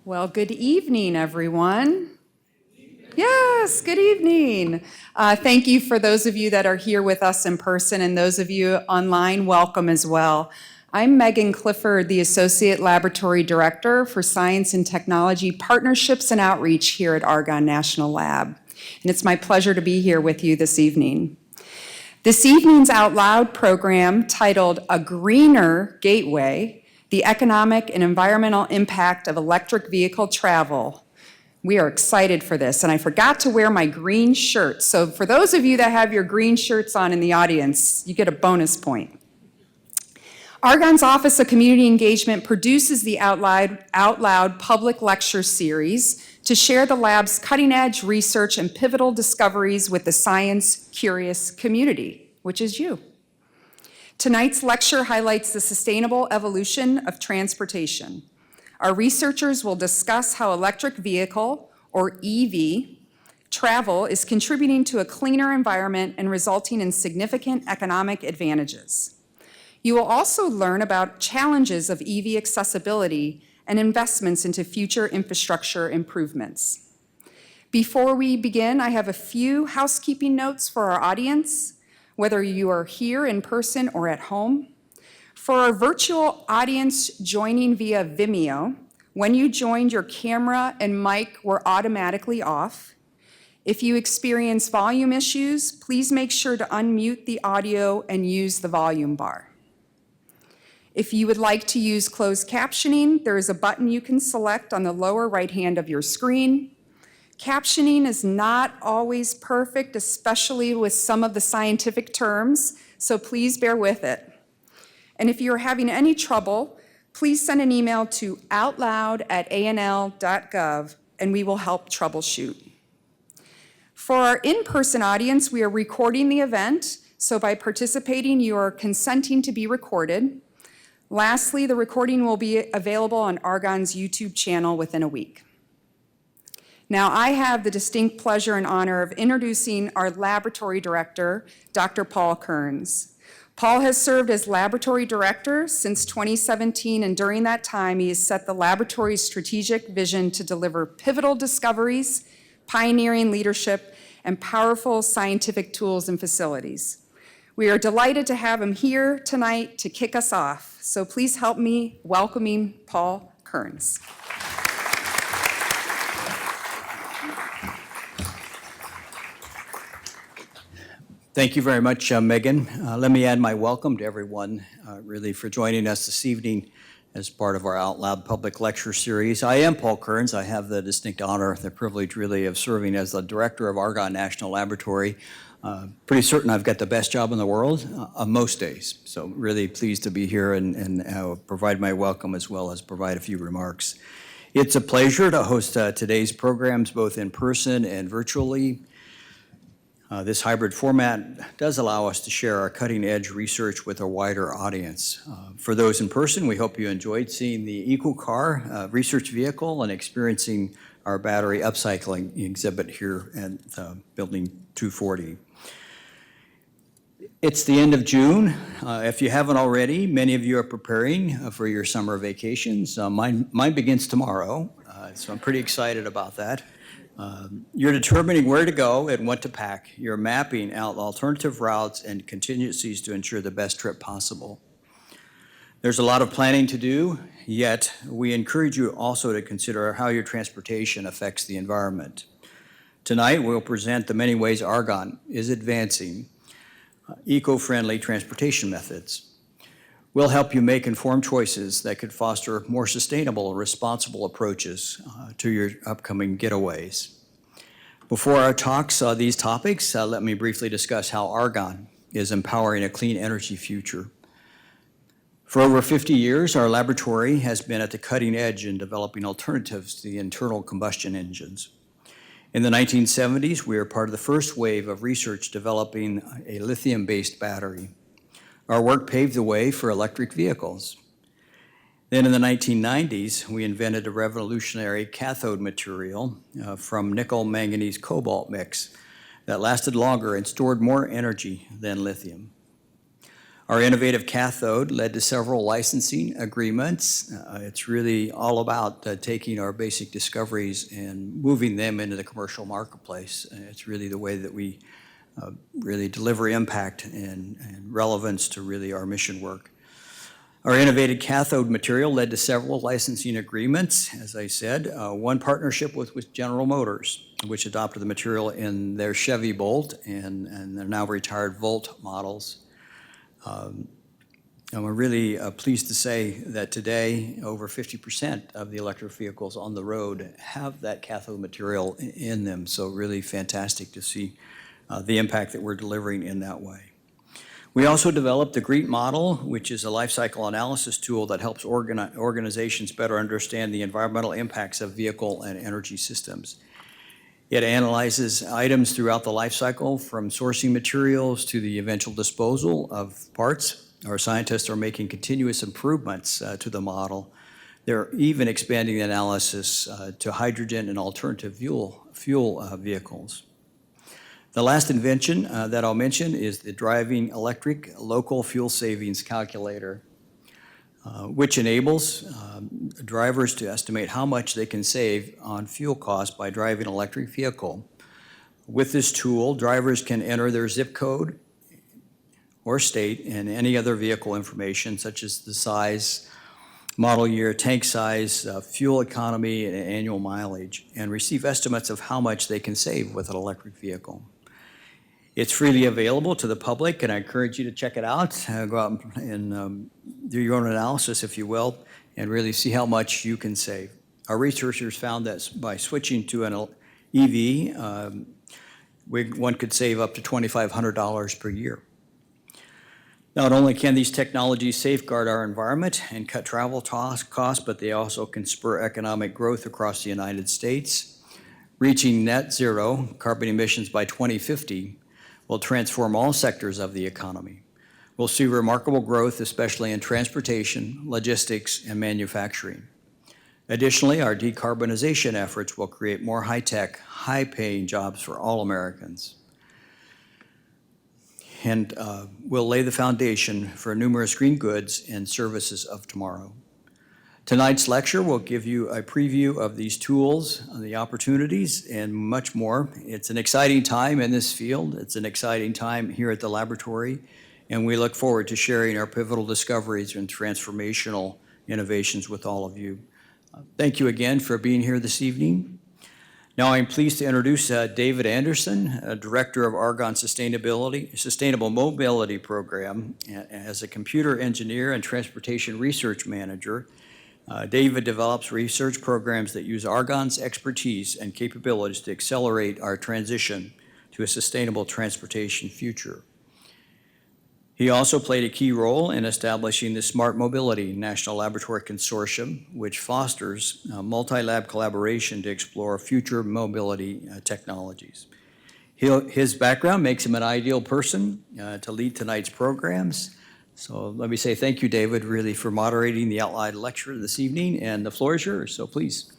Well, good evening, everyone. Yes, good evening. Thank you for those of you that are here with us in person, and those of you online, welcome as well. I'm Megan Clifford, the Associate Laboratory Director for Science and Technology Partnerships and Outreach here at Argonne National Lab. And it's my pleasure to be here with you this evening. This evening's OutLoud program, titled A Greener Getaway, the Economic and Environmental Impact of Electric Vehicle Travel. We are excited for this, and I forgot to wear my green shirt. So for those of you that have your green shirts on in the audience, you get a bonus point. Argonne's Office of Community Engagement produces the OutLoud Public Lecture Series to share the lab's cutting-edge research and pivotal discoveries with the science-curious community, which is you. Tonight's lecture highlights the sustainable evolution of transportation. Our researchers will discuss how electric vehicle, or EV, travel is contributing to a cleaner environment and resulting in significant economic advantages. You will also learn about challenges of EV accessibility and investments into future infrastructure improvements. Before we begin, I have a few housekeeping notes for our audience, whether you are here in person or at home. For our virtual audience joining via Vimeo, when you joined, your camera and mic were automatically off. If you experience volume issues, please make sure to unmute the audio and use the volume bar. If you would like to use closed captioning, there is a button you can select on the lower right hand of your screen. Captioning is not always perfect, especially with some of the scientific terms, so please bear with it. And if you're having any trouble, please send an email to outloud@anl.gov, and we will help troubleshoot. For our in-person audience, we are recording the event, so by participating, you are consenting to be recorded. Lastly, the recording will be available on Argonne's YouTube channel within a week. Now, I have the distinct pleasure and honor of introducing our laboratory director, Dr. Paul Kearns. Paul has served as laboratory director since 2017, and during that time, he has set the laboratory's strategic vision to deliver pivotal discoveries, pioneering leadership, and powerful scientific tools and facilities. We are delighted to have him here tonight to kick us off. So please help me welcoming Paul Kearns. Thank you very much, Megan. Let me add my welcome to everyone, really, for joining us this evening as part of our OutLoud Public Lecture Series. I am Paul Kearns. I have the distinct honor, the privilege, really, of serving as the director of Argonne National Laboratory. Pretty certain I've got the best job in the world on most days. So really pleased to be here and provide my welcome as well as provide a few remarks. It's a pleasure to host today's programs both in person and virtually. This hybrid format does allow us to share our cutting-edge research with a wider audience. For those in person, we hope you enjoyed seeing the EcoCar research vehicle and experiencing our battery upcycling exhibit here at Building 240. It's the end of June. If you haven't already, many of you are preparing for your summer vacations. Mine begins tomorrow, so I'm pretty excited about that. You're determining where to go and what to pack. You're mapping out alternative routes and contingencies to ensure the best trip possible. There's a lot of planning to do, yet we encourage you also to consider how your transportation affects the environment. Tonight, we'll present the many ways Argonne is advancing eco-friendly transportation methods. We'll help you make informed choices that could foster more sustainable and responsible approaches to your upcoming getaways. Before our talks on these topics, let me briefly discuss how Argonne is empowering a clean energy future. For over 50 years, our laboratory has been at the cutting edge in developing alternatives to the internal combustion engines. In the 1970s, we were part of the first wave of research developing a lithium-based battery. Our work paved the way for electric vehicles. Then in the 1990s, we invented a revolutionary cathode material from nickel-manganese-cobalt mix that lasted longer and stored more energy than lithium. Our innovative cathode led to several licensing agreements. It's really all about taking our basic discoveries and moving them into the commercial marketplace. It's really the way that we really deliver impact and relevance to really our mission work. Our innovative cathode material led to several licensing agreements, as I said. One partnership with General Motors, which adopted the material in their Chevy Bolt and their now retired Volt models. And we're really pleased to say that today, over 50% of the electric vehicles on the road have that cathode material in them. So really fantastic to see the impact that we're delivering in that way. We also developed the GREET model, which is a life cycle analysis tool that helps organizations better understand the environmental impacts of vehicle and energy systems. It analyzes items throughout the life cycle, from sourcing materials to the eventual disposal of parts. Our scientists are making continuous improvements to the model. They're even expanding the analysis to hydrogen and alternative fuel vehicles. The last invention that I'll mention is the Driving Electric Local Fuel Savings Calculator, which enables drivers to estimate how much they can save on fuel costs by driving an electric vehicle. With this tool, drivers can enter their zip code or state and any other vehicle information, such as the size, model year, tank size, fuel economy, and annual mileage, and receive estimates of how much they can save with an electric vehicle. It's freely available to the public, and I encourage you to check it out. Go out and do your own analysis, if you will, and really see how much you can save. Our researchers found that by switching to an EV, one could save up to $2,500 per year. Not only can these technologies safeguard our environment and cut travel costs, but they also can spur economic growth across the United States. Reaching net zero carbon emissions by 2050 will transform all sectors of the economy. We'll see remarkable growth, especially in transportation, logistics, and manufacturing. Additionally, our decarbonization efforts will create more high-tech, high-paying jobs for all Americans, and will lay the foundation for numerous green goods and services of tomorrow. Tonight's lecture will give you a preview of these tools, the opportunities, and much more. It's an exciting time in this field. It's an exciting time here at the laboratory, and we look forward to sharing our pivotal discoveries and transformational innovations with all of you. Thank you again for being here this evening. Now I'm pleased to introduce David Anderson, Director of Argonne Sustainable Mobility Program. As a computer engineer and transportation research manager, David develops research programs that use Argonne's expertise and capabilities to accelerate our transition to a sustainable transportation future. He also played a key role in establishing the Smart Mobility National Laboratory Consortium, which fosters multi-lab collaboration to explore future mobility technologies. His background makes him an ideal person to lead tonight's programs. So let me say thank you, David, really for moderating the OutLoud Lecture this evening, and the floor is yours, so please.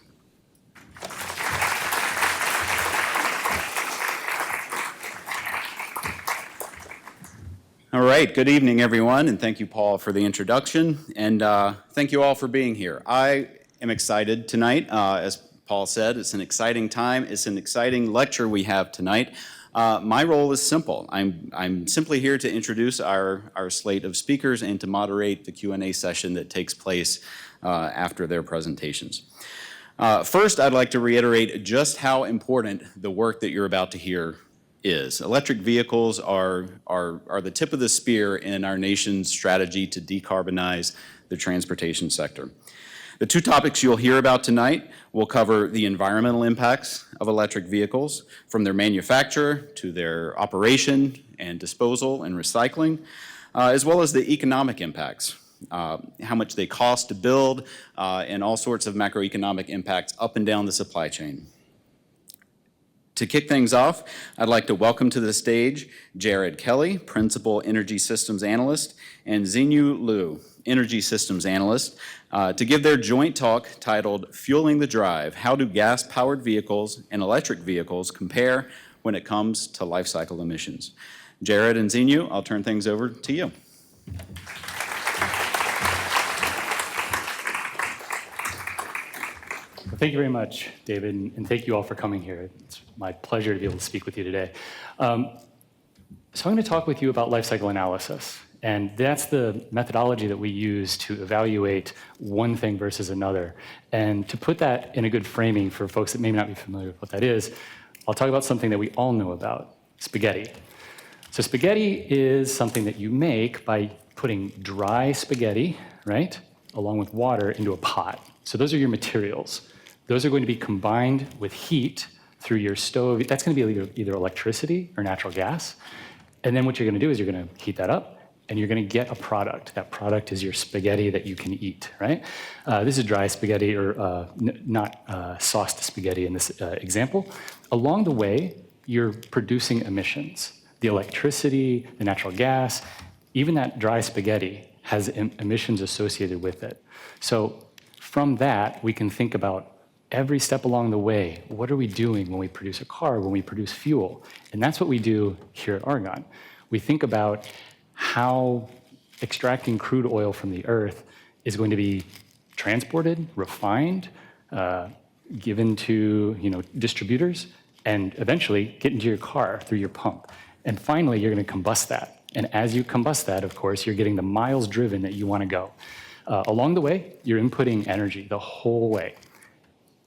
All right, good evening, everyone, and thank you, Paul, for the introduction, and thank you all for being here. I am excited tonight. As Paul said, it's an exciting time. It's an exciting lecture we have tonight. My role is simple. I'm simply here to introduce our slate of speakers and to moderate the Q&A session that takes place after their presentations. First, I'd like to reiterate just how important the work that you're about to hear is. Electric vehicles are the tip of the spear in our nation's strategy to decarbonize the transportation sector. The two topics you'll hear about tonight will cover the environmental impacts of electric vehicles, from their manufacture to their operation and disposal and recycling, as well as the economic impacts, how much they cost to build, and all sorts of macroeconomic impacts up and down the supply chain. To kick things off, I'd like to welcome to the stage Jarrod Kelly, Principal Energy Systems Analyst, and Xinyu Liu, Energy Systems Analyst, to give their joint talk titled Fueling the Drive: How Do Gas-Powered Vehicles and Electric Vehicles Compare When It Comes to Life Cycle Emissions? Jarrod and Xinyu, I'll turn things over to you. Well, thank you very much, David, and thank you all for coming here. It's my pleasure to be able to speak with you today. So I'm going to talk with you about life cycle analysis, and that's the methodology that we use to evaluate one thing versus another. And to put that in a good framing for folks that may not be familiar with what that is, I'll talk about something that we all know about, spaghetti. So spaghetti is something that you make by putting dry spaghetti, right, along with water into a pot. So those are your materials. Those are going to be combined with heat through your stove. That's going to be either electricity or natural gas. And then what you're going to do is you're going to heat that up, and you're going to get a product. That product is your spaghetti that you can eat, right? This is dry spaghetti, or not sauced spaghetti in this example. Along the way, you're producing emissions. The electricity, the natural gas, even that dry spaghetti has emissions associated with it. So from that, we can think about every step along the way. What are we doing when we produce a car, when we produce fuel? And that's what we do here at Argonne. We think about how extracting crude oil from the earth is going to be transported, refined, given to distributors, and eventually get into your car through your pump. And finally, you're going to combust that. And as you combust that, of course, you're getting the miles driven that you want to go. Along the way, you're inputting energy the whole way.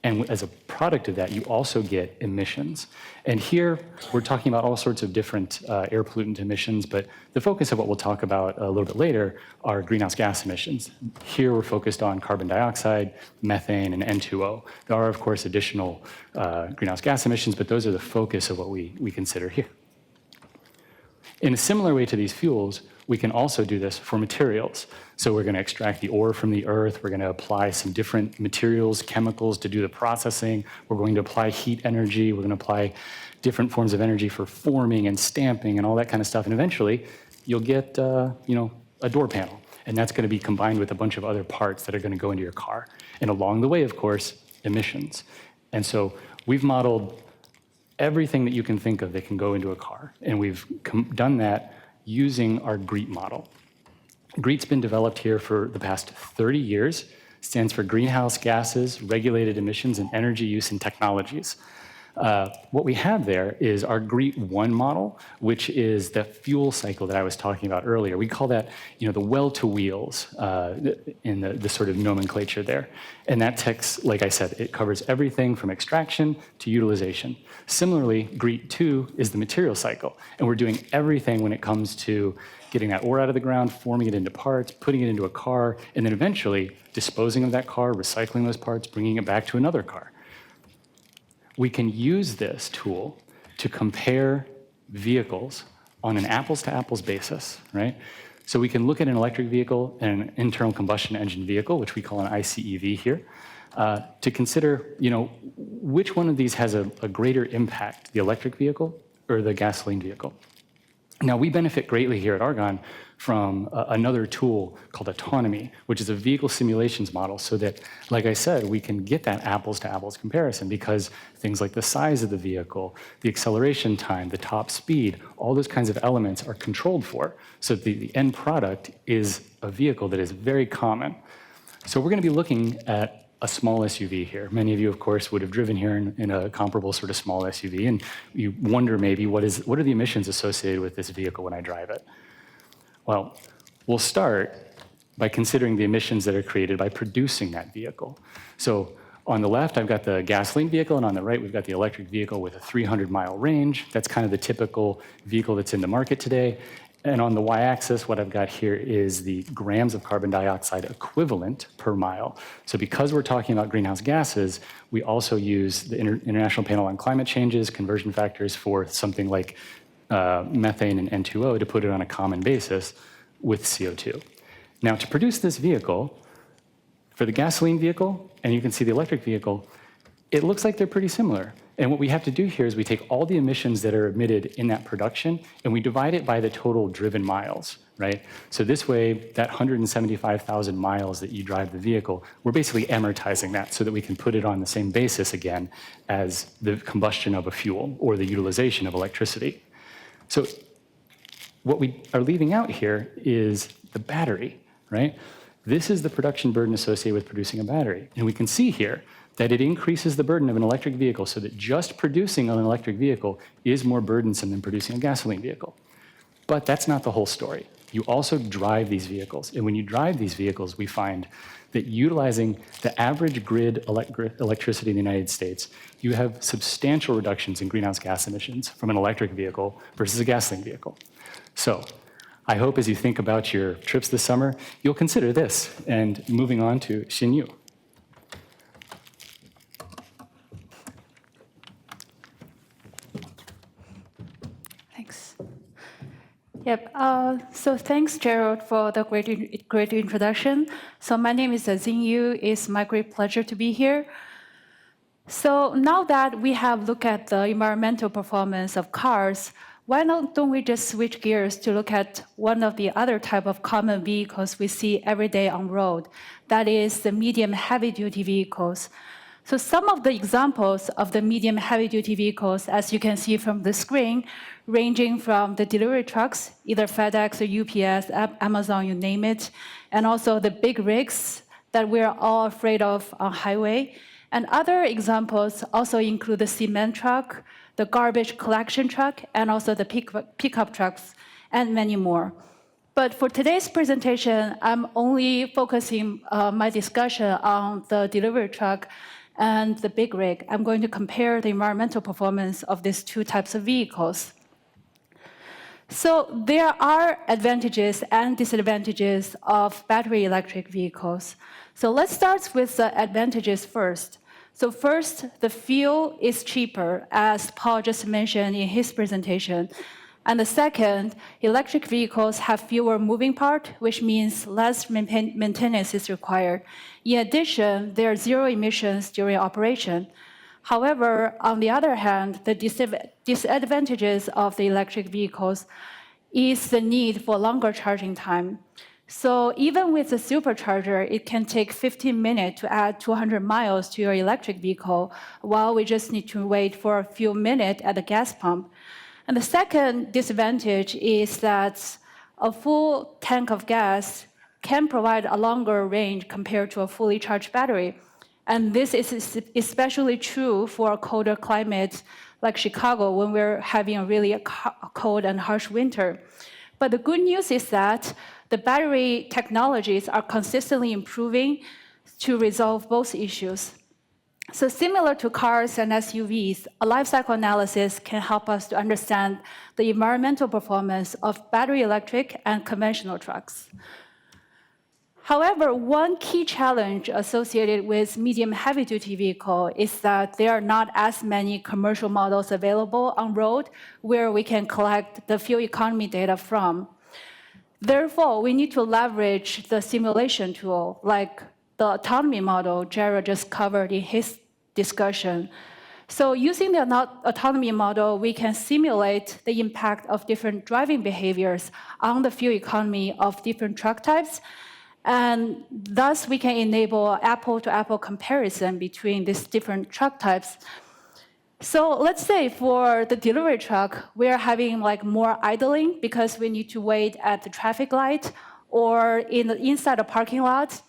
And as a product of that, you also get emissions. And here, we're talking about all sorts of different air pollutant emissions, but the focus of what we'll talk about a little bit later are greenhouse gas emissions. Here, we're focused on carbon dioxide, methane, and N2O. There are, of course, additional greenhouse gas emissions, but those are the focus of what we consider here. In a similar way to these fuels, we can also do this for materials. So we're going to extract the ore from the earth. We're going to apply some different materials, chemicals to do the processing. We're going to apply heat energy. We're going to apply different forms of energy for forming and stamping and all that kind of stuff. And eventually, you'll get a door panel. And that's going to be combined with a bunch of other parts that are going to go into your car. And along the way, of course, emissions. And so we've modeled everything that you can think of that can go into a car. And we've done that using our GREET model. GREET's been developed here for the past 30 years, stands for Greenhouse Gases, Regulated Emissions, and Energy Use and Technologies. What we have there is our GREET 1 model, which is the fuel cycle that I was talking about earlier. We call that, the well to wheels in the sort of nomenclature there. And that text, like I said, it covers everything from extraction to utilization. Similarly, GREET 2 is the material cycle, and we're doing everything when it comes to getting that ore out of the ground, forming it into parts, putting it into a car, and then eventually disposing of that car, recycling those parts, bringing it back to another car. We can use this tool to compare vehicles on an apples-to-apples basis, right? So we can look at an electric vehicle and an internal combustion engine vehicle, which we call an ICEV here, to consider, which one of these has a greater impact, the electric vehicle or the gasoline vehicle. Now, we benefit greatly here at Argonne from another tool called autonomy, which is a vehicle simulations model, so that, like I said, we can get that apples-to-apples comparison, because things like the size of the vehicle, the acceleration time, the top speed, all those kinds of elements are controlled for, so that the end product is a vehicle that is very common. So we're going to be looking at a small SUV here. Many of you, of course, would have driven here in a comparable sort of small SUV, and you wonder maybe what are the emissions associated with this vehicle when I drive it? Well, we'll start by considering the emissions that are created by producing that vehicle. So on the left, I've got the gasoline vehicle, and on the right, we've got the electric vehicle with a 300-mile range. That's kind of the typical vehicle that's in the market today. And on the y-axis, what I've got here is the grams of carbon dioxide equivalent per mile. So because we're talking about greenhouse gases, we also use the International Panel on Climate Change's conversion factors for something like methane and N2O to put it on a common basis with CO2. Now, to produce this vehicle, for the gasoline vehicle, and you can see the electric vehicle, it looks like they're pretty similar. And what we have to do here is we take all the emissions that are emitted in that production, and we divide it by the total driven miles, right? So this way, that 175,000 miles that you drive the vehicle, we're basically amortizing that so that we can put it on the same basis again as the combustion of a fuel or the utilization of electricity. So what we are leaving out here is the battery, right? This is the production burden associated with producing a battery. And we can see here that it increases the burden of an electric vehicle so that just producing an electric vehicle is more burdensome than producing a gasoline vehicle. But that's not the whole story. You also drive these vehicles. And when you drive these vehicles, we find that utilizing the average grid electricity in the United States, you have substantial reductions in greenhouse gas emissions from an electric vehicle versus a gasoline vehicle. So I hope as you think about your trips this summer, you'll consider this. And moving on to Xinyu. Thanks. Yep. So thanks, Jarrod, for the great introduction. So my name is Xinyu. It's my great pleasure to be here. So now that we have looked at the environmental performance of cars, why don't we just switch gears to look at one of the other type of common vehicles we see every day on road? That is the medium heavy-duty vehicles. So some of the examples of the medium heavy-duty vehicles, as you can see from the screen, ranging from the delivery trucks, either FedEx or UPS, Amazon, you name it, and also the big rigs that we're all afraid of on highway. And other examples also include the cement truck, the garbage collection truck, and also the pickup trucks, and many more. But for today's presentation, I'm only focusing my discussion on the delivery truck and the big rig. I'm going to compare the environmental performance of these two types of vehicles. So there are advantages and disadvantages of battery electric vehicles. So let's start with the advantages first. So first, the fuel is cheaper, as Paul just mentioned in his presentation. And the second, electric vehicles have fewer moving parts, which means less maintenance is required. In addition, there are zero emissions during operation. However, on the other hand, the disadvantages of the electric vehicles is the need for longer charging time. So even with the supercharger, it can take 15 minutes to add 200 miles to your electric vehicle, while we just need to wait for a few minutes at the gas pump. And the second disadvantage is that a full tank of gas can provide a longer range compared to a fully charged battery. And this is especially true for a colder climate like Chicago, when we're having a really cold and harsh winter. But the good news is that the battery technologies are consistently improving to resolve both issues. So similar to cars and SUVs, a life cycle analysis can help us to understand the environmental performance of battery electric and conventional trucks. However, one key challenge associated with medium heavy-duty vehicle is that there are not as many commercial models available on road where we can collect the fuel economy data from. Therefore, we need to leverage the simulation tool, like the autonomy model Jarrod just covered in his discussion. So using the autonomy model, we can simulate the impact of different driving behaviors on the fuel economy of different truck types. And thus, we can enable apple-to-apple comparison between these different truck types. So let's say for the delivery truck, we're having more idling because we need to wait at the traffic light or inside a parking lot.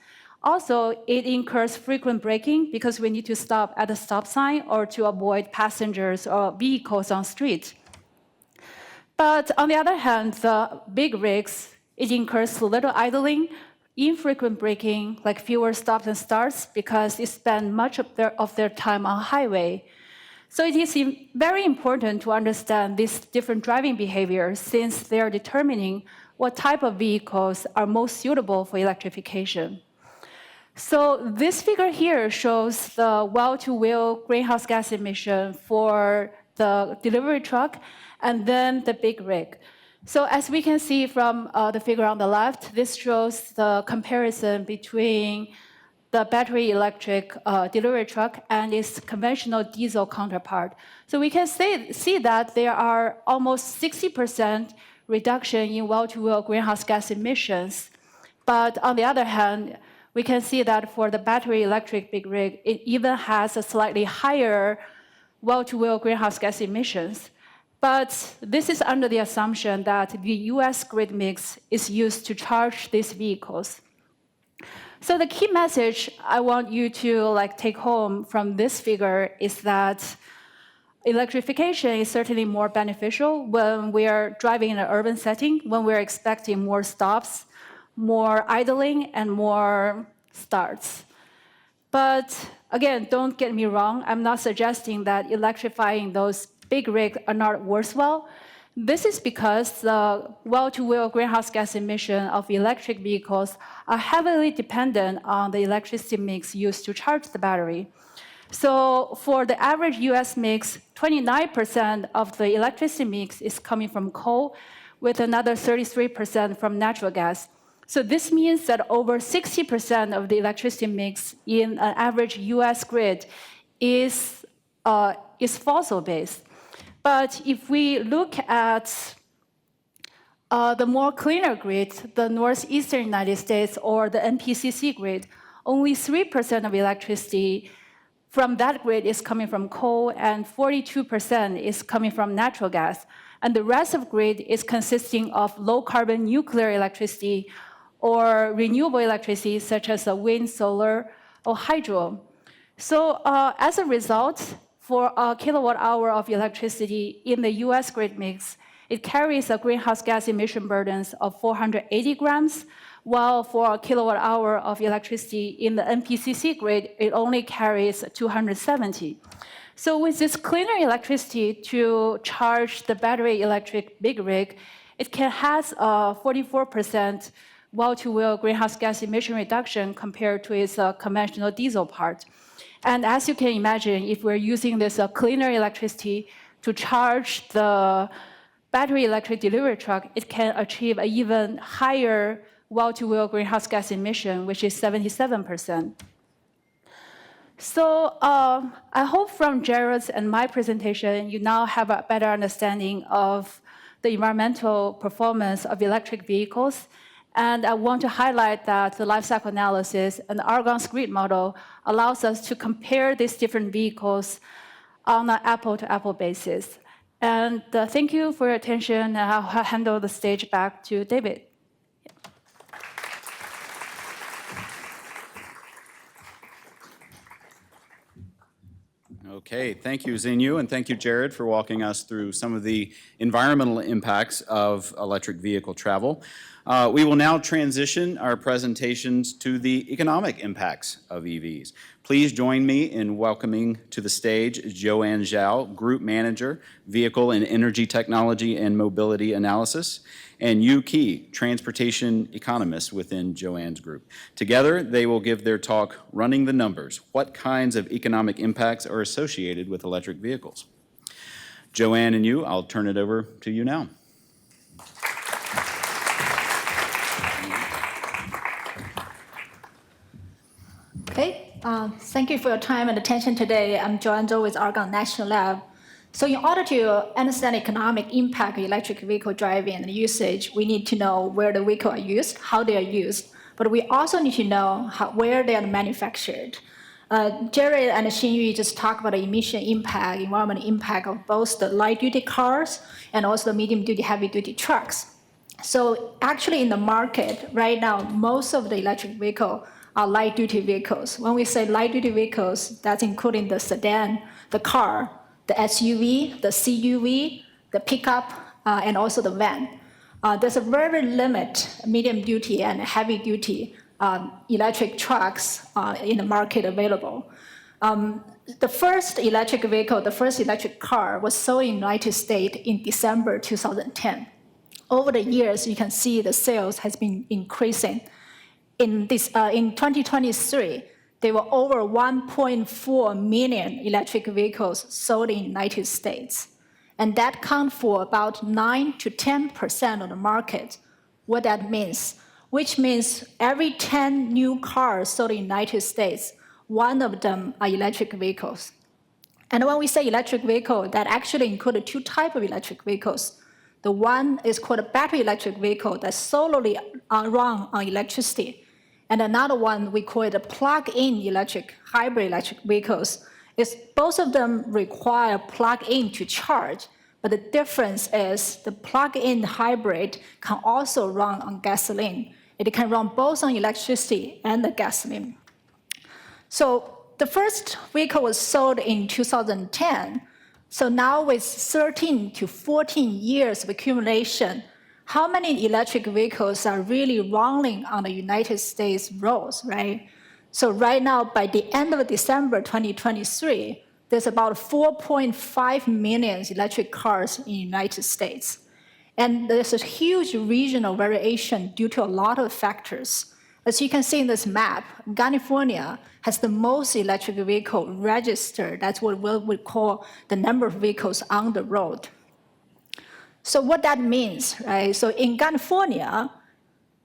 Also, it incurs frequent braking because we need to stop at a stop sign or to avoid passengers or vehicles on street. But on the other hand, the big rigs, it incurs little idling, infrequent braking, like fewer stops and starts, because they spend much of their time on highway. So it is very important to understand these different driving behaviors, since they are determining what type of vehicles are most suitable for electrification. So this figure here shows the well-to-wheel greenhouse gas emission for the delivery truck and then the big rig. So as we can see from the figure on the left, this shows the comparison between the battery electric delivery truck and its conventional diesel counterpart. So we can see that there are almost 60% reduction in well-to-wheel greenhouse gas emissions. But on the other hand, we can see that for the battery electric big rig, it even has a slightly higher well-to-wheel greenhouse gas emissions. But this is under the assumption that the US grid mix is used to charge these vehicles. So the key message I want you to take home from this figure is that electrification is certainly more beneficial when we are driving in an urban setting, when we're expecting more stops, more idling, and more starts. But again, don't get me wrong, I'm not suggesting that electrifying those big rigs are not worthwhile. This is because the well-to-wheel greenhouse gas emission of electric vehicles are heavily dependent on the electricity mix used to charge the battery. So for the average US mix, 29% of the electricity mix is coming from coal, with another 33% from natural gas. So this means that over 60% of the electricity mix in an average US grid is fossil-based. But if we look at the more cleaner grid, the northeastern United States or the NPCC grid, only 3% of electricity from that grid is coming from coal, and 42% is coming from natural gas. And the rest of grid is consisting of low-carbon nuclear electricity or renewable electricity, such as wind, solar, or hydro. So as a result, for a kilowatt hour of electricity in the US grid mix, it carries a greenhouse gas emission burdens of 480 grams, while for a kilowatt hour of electricity in the NPCC grid, it only carries 270. So with this cleaner electricity to charge the battery electric big rig, it has a 44% well-to-wheel greenhouse gas emission reduction compared to its conventional diesel part. And as you can imagine, if we're using this cleaner electricity to charge the battery electric delivery truck, it can achieve an even higher well-to-wheel greenhouse gas emission, which is 77%. So I hope from Jarrod's and my presentation, you now have a better understanding of the environmental performance of electric vehicles. And I want to highlight that the life cycle analysis and the Argonne's grid model allows us to compare these different vehicles on an apple-to-apple basis. And thank you for your attention. I'll hand the stage back to David. Okay, thank you, Xinyu, and thank you, Jarrod, for walking us through some of the environmental impacts of electric vehicle travel. We will now transition our presentations to the economic impacts of EVs. Please join me in welcoming to the stage Joann Zhou, Group Manager, Vehicle and Energy Technology and Mobility Analysis, and Yue Ke, Transportation Economist within Joann's group. Together, they will give their talk, Running the Numbers, What Kinds of Economic Impacts Are Associated with Electric Vehicles. Joann and Yue, I'll turn it over to you now. Okay, thank you for your time and attention today. I'm Joann Zhou with Argonne National Lab. So in order to understand economic impact of electric vehicle driving and usage, we need to know where the vehicle are used, how they are used, but we also need to know where they are manufactured. Jarrod and Xinyu just talked about the emission impact, environmental impact of both the light-duty cars and also the medium-duty, heavy-duty trucks. So actually in the market right now, most of the electric vehicles are light-duty vehicles. When we say light-duty vehicles, that's including the sedan, the car, the SUV, the CUV, the pickup, and also the van. There's a very limited medium-duty and heavy-duty electric trucks in the market available. The first electric vehicle, the first electric car was sold in the United States in December 2010. Over the years, you can see the sales has been increasing. In 2023, there were over 1.4 million electric vehicles sold in the United States. And that counts for about 9 to 10% of the market. What that means, which means every 10 new cars sold in the United States, one of them are electric vehicles. And when we say electric vehicle, that actually includes two types of electric vehicles. The one is called a battery electric vehicle that solely run on electricity. And another one, we call it a plug-in electric, hybrid electric vehicles. Both of them require plug-in to charge, But the difference is the plug-in hybrid can also run on gasoline. It can run both on electricity and the gasoline. So the first vehicle was sold in 2010. So now with 13 to 14 years of accumulation, how many electric vehicles are really running on the United States roads, right? So right now, by the end of December 2023, there's about 4.5 million electric cars in the United States. And there's a huge regional variation due to a lot of factors. As you can see in this map, California has the most electric vehicle registered. That's what we call the number of vehicles on the road. So what that means, right? So in California,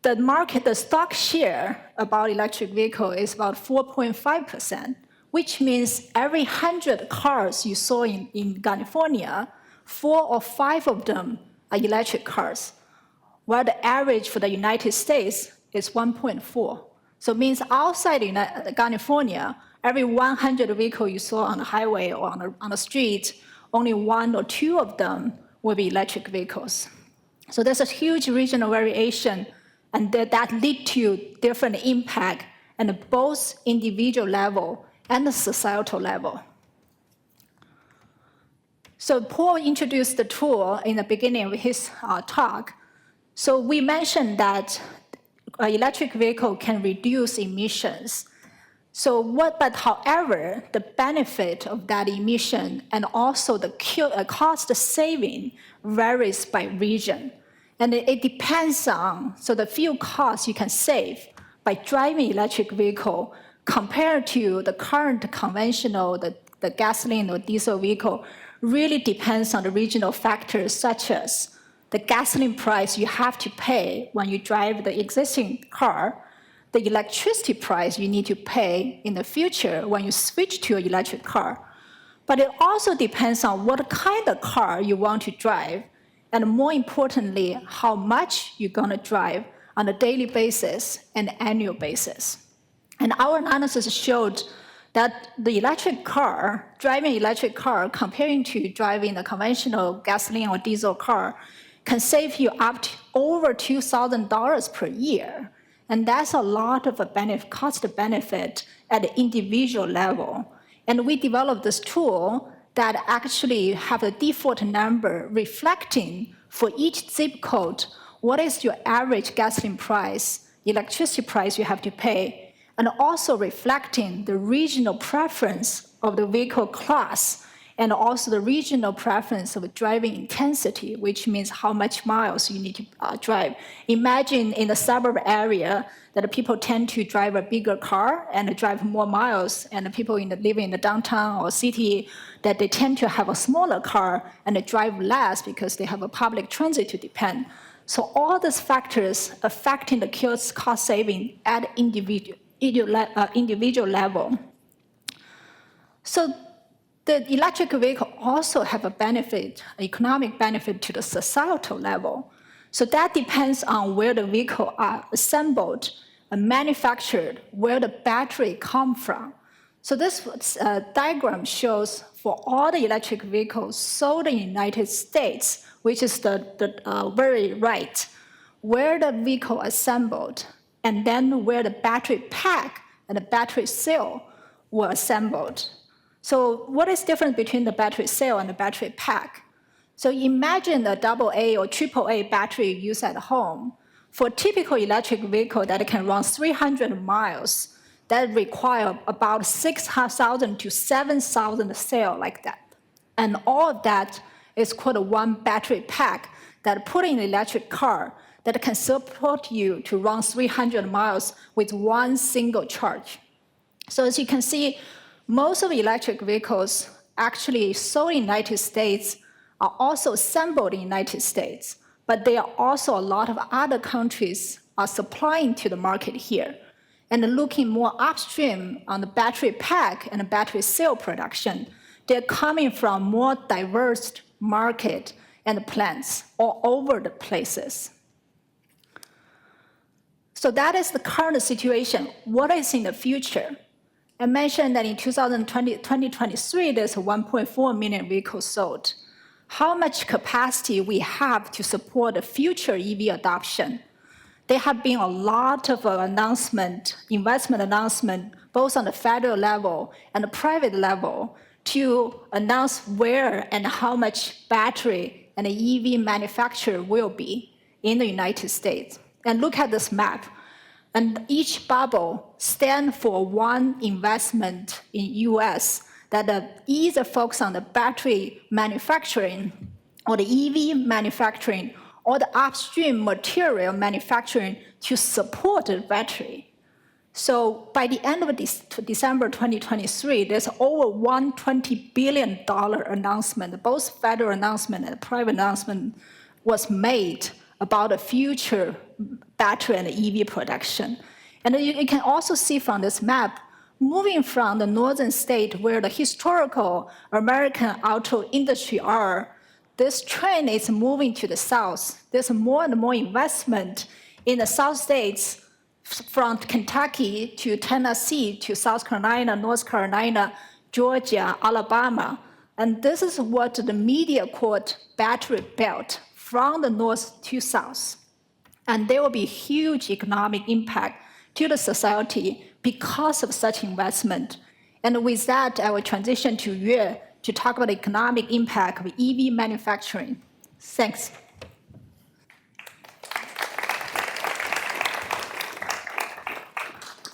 the stock share about electric vehicle is about 4.5%, which means every 100 cars you saw in California, 4 or 5 of them are electric cars, while the average for the United States is 1.4. So it means outside California, every 100 vehicles you saw on the highway or on the street, only 1 or 2 of them will be electric vehicles. So there's a huge regional variation, and that lead to different impact at both individual level and the societal level. So Paul introduced the tool in the beginning of his talk. So we mentioned that an electric vehicle can reduce emissions. But however, the benefit of that emission and also the cost saving varies by region. And it depends on, so the fuel costs you can save by driving electric vehicle compared to the current conventional, the gasoline or diesel vehicle, really depends on the regional factors such as the gasoline price you have to pay when you drive the existing car, the electricity price you need to pay in the future when you switch to an electric car. But it also depends on what kind of car you want to drive, and more importantly, how much you're going to drive on a daily basis and annual basis. And our analysis showed that the electric car, driving electric car comparing to driving a conventional gasoline or diesel car, can save you up to over $2,000 per year. And that's a lot of a cost benefit at the individual level. And we developed this tool that actually have a default number reflecting for each zip code what is your average gasoline price, electricity price you have to pay, and also reflecting the regional preference of the vehicle class and also the regional preference of driving intensity, which means how much miles you need to drive. Imagine in the suburb area that people tend to drive a bigger car and drive more miles, and the people living in the downtown or city that they tend to have a smaller car and drive less because they have a public transit to depend. So all these factors affecting the cost saving at individual level. So the electric vehicle also have a benefit, economic benefit to the societal level. So that depends on where the vehicle are assembled and manufactured, where the battery come from. So this diagram shows for all the electric vehicles sold in the United States, which is the very right, where the vehicle assembled, and then where the battery pack and the battery cell were assembled. So what is different between the battery cell and the battery pack? So imagine a AA or AAA battery used at home. For a typical electric vehicle that can run 300 miles, that require about 6,000 to 7,000 cells like that. And all of that is called a one battery pack that put in an electric car that can support you to run 300 miles with one single charge. So as you can see, most of the electric vehicles actually sold in the United States are also assembled in the United States, but there are also a lot of other countries are supplying to the market here. And looking more upstream on the battery pack and the battery cell production, they're coming from more diverse market and plants all over the places. So that is the current situation. What is in the future? I mentioned that in 2023, there's 1.4 million vehicles sold. how much capacity we have to support the future EV adoption. There have been a lot of investment announcement, both on the federal level and the private level, to announce where and how much battery and EV manufacturer will be in the United States. And look at this map. And each bubble stands for one investment in US that either focus on the battery manufacturing or the EV manufacturing or the upstream material manufacturing to support the battery. So by the end of December 2023, there's over $120 billion announcement, both federal announcement and private announcement was made about the future battery and EV production. And you can also see from this map, moving from the northern state where the historical American auto industry are, this trend is moving to the south. There's more and more investment in the south states, from Kentucky to Tennessee to South Carolina, North Carolina, Georgia, Alabama. And this is what the media called battery belt, from the north to south. And there will be huge economic impact to the society because of such investment. And with that, I will transition to Yue to talk about the economic impact of EV manufacturing. Thanks.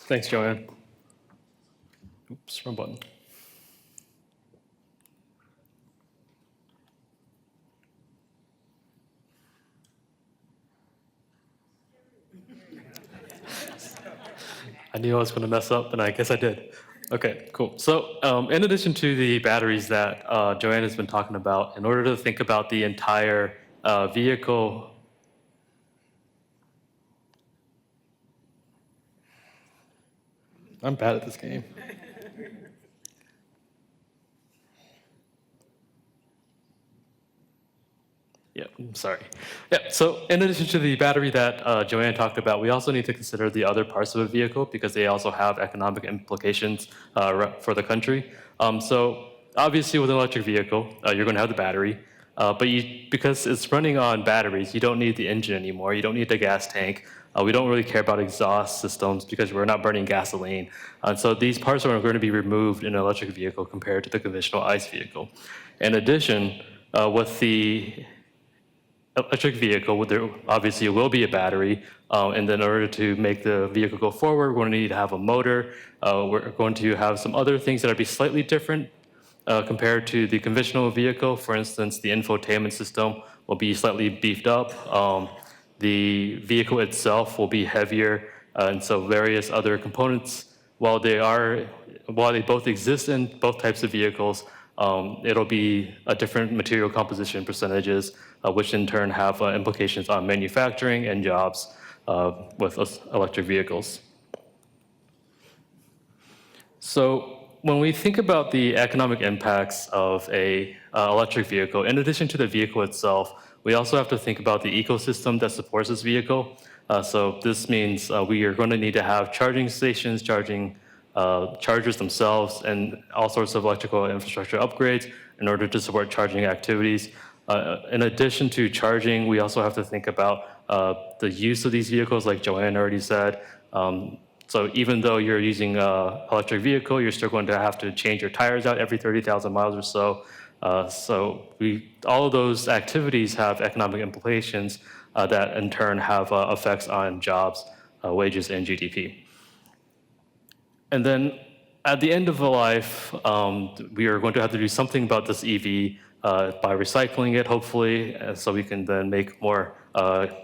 Thanks, Joann. Oops, wrong button. I knew I was going to mess up, and I guess I did. Okay, cool. So in addition to the batteries that Joann has been talking about, in order to think about the entire vehicle, I'm bad at this game. Yeah, I'm sorry. Yeah, so in addition to the battery that Joann talked about, we also need to consider the other parts of a vehicle because they also have economic implications for the country. So obviously with an electric vehicle, you're going to have the battery, but because it's running on batteries, you don't need the engine anymore. You don't need the gas tank. We don't really care about exhaust systems because we're not burning gasoline. And so these parts are going to be removed in an electric vehicle compared to the conventional ICE vehicle. In addition, with the electric vehicle, there obviously will be a battery, and then in order to make the vehicle go forward, we're going to need to have a motor. We're going to have some other things that will be slightly different compared to the conventional vehicle. For instance, the infotainment system will be slightly beefed up. The vehicle itself will be heavier, and so various other components, while they both exist in both types of vehicles, it'll be a different material composition percentages, which in turn have implications on manufacturing and jobs with electric vehicles. So when we think about the economic impacts of a electric vehicle, in addition to the vehicle itself, we also have to think about the ecosystem that supports this vehicle. So this means we are going to need to have charging stations, chargers themselves, and all sorts of electrical infrastructure upgrades in order to support charging activities. In addition to charging, we also have to think about the use of these vehicles, like Joann already said. So even though you're using an electric vehicle, you're still going to have to change your tires out every 30,000 miles or so. All of those activities have economic implications that in turn have effects on jobs, wages, and GDP. And then at the end of the life, we are going to have to do something about this EV by recycling it, hopefully, so we can then make more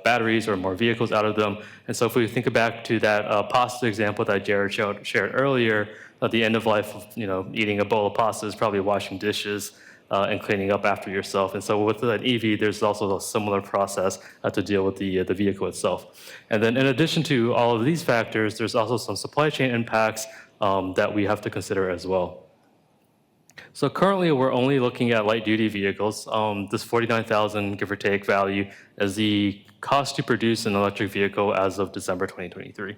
batteries or more vehicles out of them. And so if we think back to that pasta example that Jarrod shared earlier, at the end of life, eating a bowl of pasta is probably washing dishes and cleaning up after yourself. And so with that EV, there's also a similar process to deal with the vehicle itself. And then in addition to all of these factors, there's also some supply chain impacts that we have to consider as well. So currently, we're only looking at light-duty vehicles. This $49,000, give or take, value is the cost to produce an electric vehicle as of December 2023.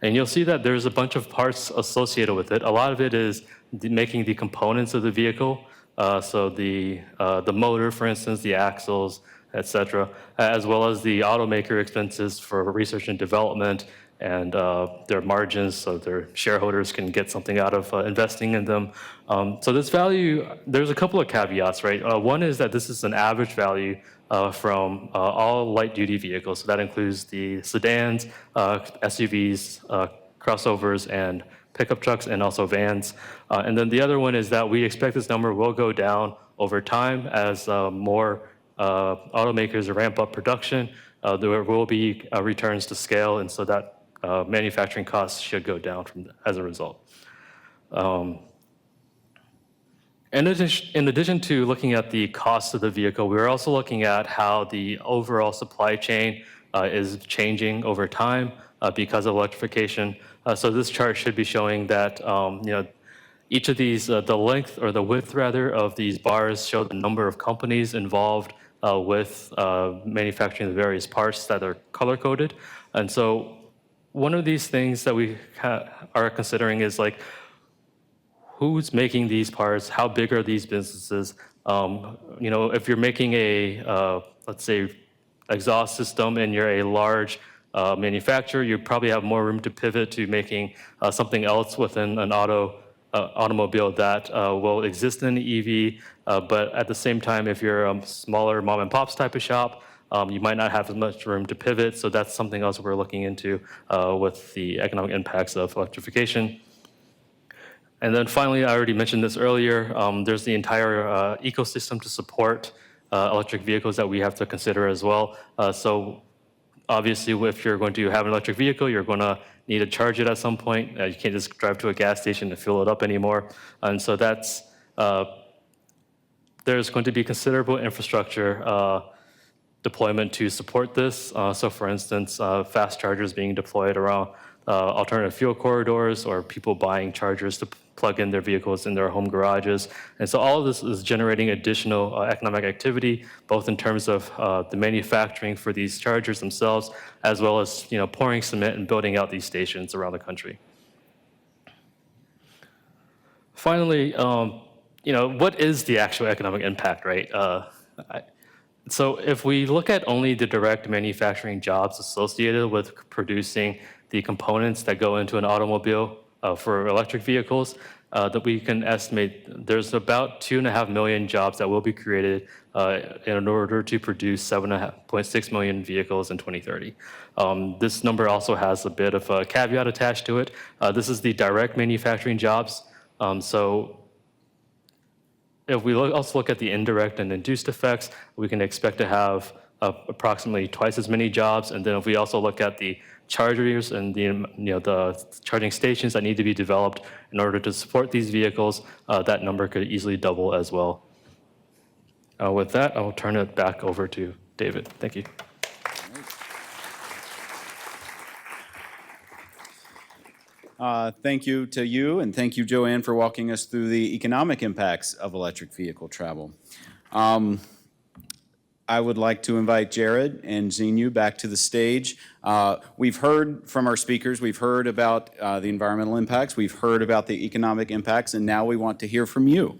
And you'll see that there's a bunch of parts associated with it. A lot of it is making the components of the vehicle. So the motor, for instance, the axles, et cetera, as well as the automaker expenses for research and development and their margins so their shareholders can get something out of investing in them. So this value, there's a couple of caveats, right? One is that this is an average value from all light-duty vehicles. So that includes the sedans, SUVs, crossovers, and pickup trucks, and also vans. And then the other one is that we expect this number will go down over time as more automakers ramp up production. There will be returns to scale, and so that manufacturing costs should go down as a result. In addition to looking at the cost of the vehicle, we're also looking at how the overall supply chain is changing over time because of electrification. So this chart should be showing that each of these, the length or the width rather of these bars show the number of companies involved with manufacturing the various parts that are color coded. And so one of these things that we are considering is like, who's making these parts? How big are these businesses? If you're making a, let's say, exhaust system and you're a large manufacturer, you probably have more room to pivot to making something else within an automobile that will exist in the EV. But at the same time, if you're a smaller mom and pops type of shop, you might not have as much room to pivot. So that's something else we're looking into with the economic impacts of electrification. And then finally, I already mentioned this earlier, there's the entire ecosystem to support electric vehicles that we have to consider as well. So obviously, if you're going to have an electric vehicle, you're going to need to charge it at some point. You can't just drive to a gas station to fill it up anymore. And so that's, there's going to be considerable infrastructure deployment to support this. So for instance, fast chargers being deployed around alternative fuel corridors or people buying chargers to plug in their vehicles in their home garages. And so all of this is generating additional economic activity, both in terms of the manufacturing for these chargers themselves, as well as pouring cement and building out these stations around the country. Finally, what is the actual economic impact, right? So if we look at only the direct manufacturing jobs associated with producing the components that go into an automobile for electric vehicles, that we can estimate there's about 2.5 million jobs that will be created in order to produce 7.6 million vehicles in 2030. This number also has a bit of a caveat attached to it. This is the direct manufacturing jobs. So if we also look at the indirect and induced effects, we can expect to have approximately twice as many jobs. And then if we also look at the chargers and the charging stations that need to be developed in order to support these vehicles, that number could easily double as well. With that, I will turn it back over to David. Thank you. Thank you to you, and thank you, Joann, for walking us through the economic impacts of electric vehicle travel. I would like to invite Jarrod and Xinyu back to the stage. We've heard from our speakers, we've heard about the environmental impacts, we've heard about the economic impacts, and now we want to hear from you.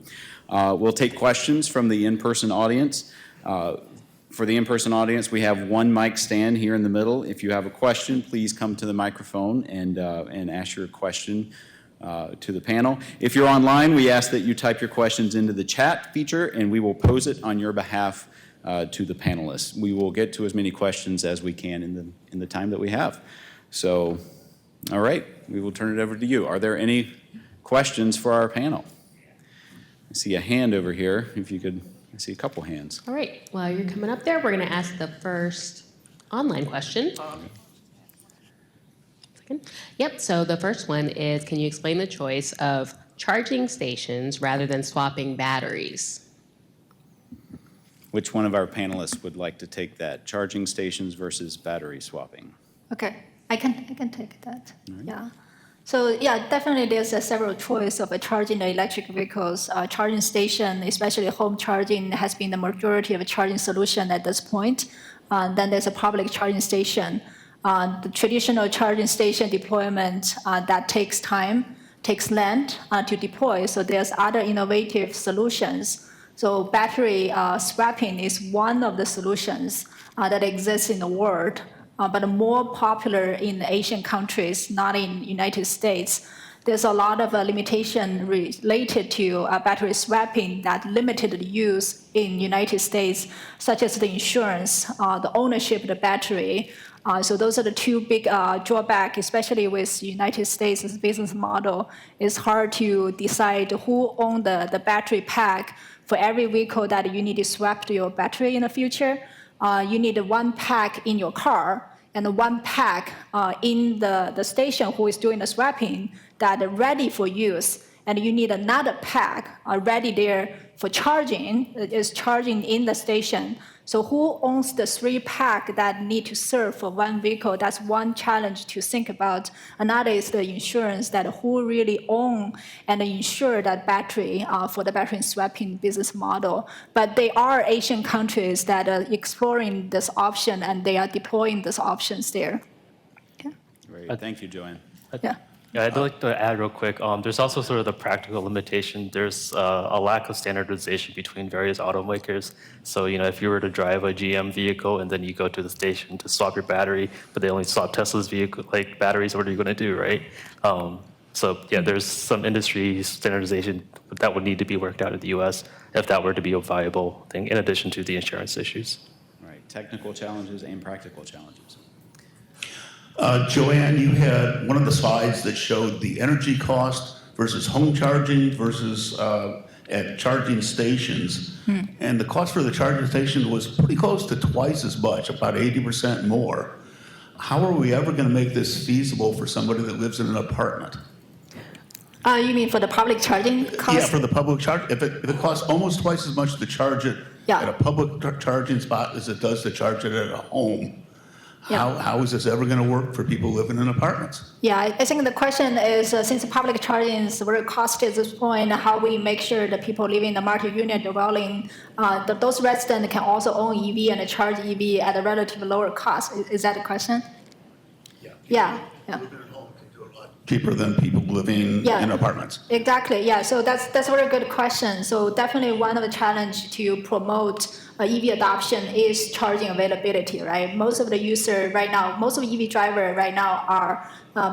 We'll take questions from the in-person audience. For the in-person audience, we have one mic stand here in the middle. If you have a question, please come to the microphone and ask your question to the panel. If you're online, we ask that you type your questions into the chat feature, and we will pose it on your behalf to the panelists. We will get to as many questions as we can in the time that we have. So, all right, we will turn it over to you. Are there any questions for our panel? I see a hand over here. If you could, I see a couple hands. All right, while you're coming up there, we're going to ask the first online question. Yep, so the first one is, can you explain the choice of charging stations rather than swapping batteries? Which one of our panelists would like to take that? Charging stations versus battery swapping? Okay, I can take that. Right. Yeah. So yeah, definitely there's several choice of charging the electric vehicles. Charging station, especially home charging, has been the majority of a charging solution at this point. Then there's a public charging station. The traditional charging station deployment, that takes time takes land to deploy. So there's other innovative solutions. So battery swapping is one of the solutions that exists in the world, but more popular in Asian countries, not in United States. There's a lot of limitation related to battery swapping that limited the use in United States, such as the insurance, the ownership of the battery. So those are the two big drawbacks, especially with United States' business model. It's hard to decide who owns the battery pack for every vehicle that you need to swap to your battery in the future. You need one pack in your car and one pack in the station who is doing the swapping that are ready for use. And you need another pack ready there for charging, is charging in the station. So who owns the 3 pack that need to serve for one vehicle? That's one challenge to think about. Another is the insurance, that who really own and insure that battery for the battery swapping business model. But there are Asian countries that are exploring this option and they are deploying these options there. Great. Thank you, Joann. Yeah. Yeah, I'd like to add real quick, there's also sort of the practical limitation. There's a lack of standardization between various automakers. So, if you were to drive a GM vehicle and then you go to the station to swap your battery, but they only swap Tesla's vehicle, like batteries, what are you going to do, right? So, yeah, there's some industry standardization that would need to be worked out in the US if that were to be a viable thing, in addition to the insurance issues. Right. Technical challenges and practical challenges. Joann, you had one of the slides that showed the energy cost versus home charging versus at charging stations. And the cost for the charging station was pretty close to twice as much, about 80% more. How are we ever going to make this feasible for somebody that lives in an apartment? You mean for the public charging cost? Yeah, for the public charge. If it costs almost twice as much to charge it at a public charging spot as it does to charge it at a home, how is this ever going to work for people living in apartments? Yeah, I think the question is, since public charging is very costly at this point, how we make sure that people living in the multi-unit dwelling, that those residents can also own EV and charge EV at a relatively lower cost. Is that the question? Yeah. Cheaper than people living in apartments. Exactly. Yeah. So that's a very good question. So definitely one of the challenge to promote EV adoption is charging availability, right? Most of the user right now, most of EV driver right now are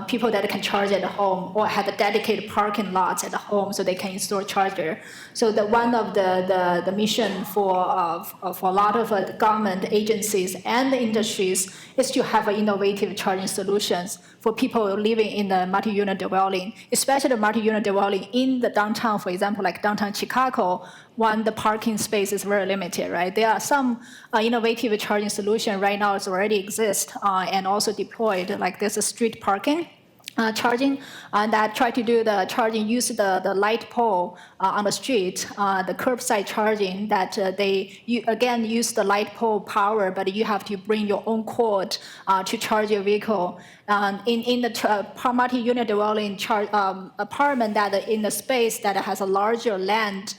people that can charge at home or have a dedicated parking lot at home so they can install charger. So one of the mission for a lot of the government agencies and the industries is to have innovative charging solutions for people living in the multi-unit dwelling, especially the multi-unit dwelling in the downtown, for example, like downtown Chicago, the parking space is very limited, right? There are some innovative charging solution right now that already exist and also deployed, like there's a street parking charging that try to do the charging, use the light pole on the street, the curbside charging that again use the light pole power, but you have to bring your own cord to charge your vehicle. In the multi-unit dwelling apartment that in the space that has a larger land,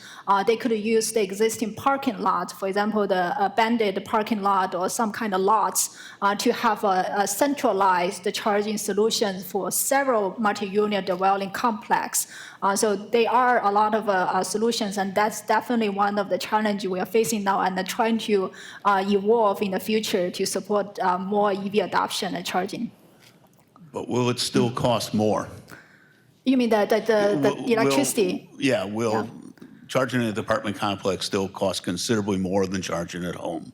they could use the existing parking lot, for example, the abandoned parking lot or some kind of lots to have a centralized charging solution for several multi-unit dwelling complex. So there are a lot of solutions, and that's definitely one of the challenges we are facing now and trying to evolve in the future to support more EV adoption and charging. But will it still cost more? You mean the electricity? Will charging in an apartment complex still cost considerably more than charging at home?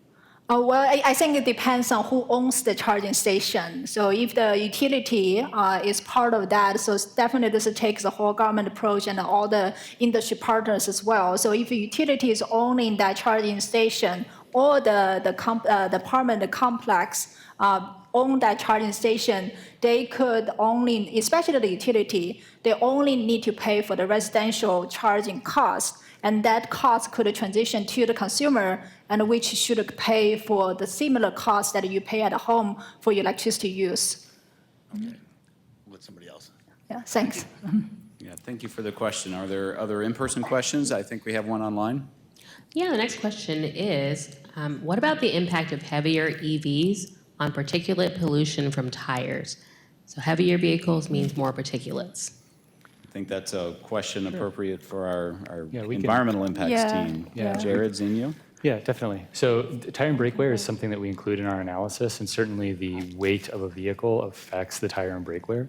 Well, I think it depends on who owns the charging station. So if the utility is part of that, so definitely this takes the whole government approach and all the industry partners as well. So if the utility is owning that charging station or the apartment complex own that charging station, they could only, especially the utility, they only need to pay for the residential charging cost. And that cost could transition to the consumer, and which should pay for the similar cost that you pay at home for your electricity use. Okay. Let somebody else. Yeah, thanks. Yeah, thank you for the question. Are there other in-person questions? I think we have one online. Yeah, the next question is, what about the impact of heavier EVs on particulate pollution from tires? So heavier vehicles means more particulates. think that's a question appropriate for our Yeah, we can- environmental impacts Yeah, team. yeah. Jarrod, Xinyu? Yeah, definitely. So tire and brake wear is something that we include in our analysis, and certainly the weight of a vehicle affects the tire and brake wear.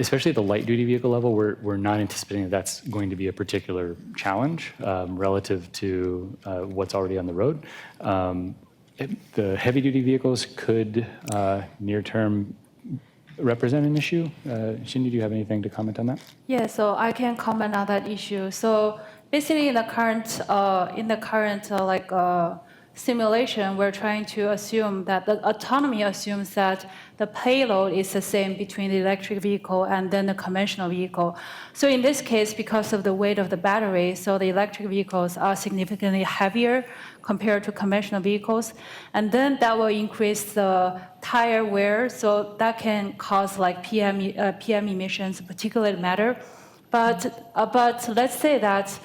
Especially at the light-duty vehicle level, we're not anticipating that that's going to be a particular challenge relative to what's already on the road. The heavy-duty vehicles could near-term represent an issue. Xinyu, do you have anything to comment on that? Yeah, so I can comment on that issue. So basically, in the current simulation, we're trying to assume that the autonomy assumes that the payload is the same between the electric vehicle and then the conventional vehicle. So in this case, because of the weight of the battery, so the electric vehicles are significantly heavier compared to conventional vehicles, and then that will increase the tire wear. So that can cause like PM emissions, particulate matter. But let's say that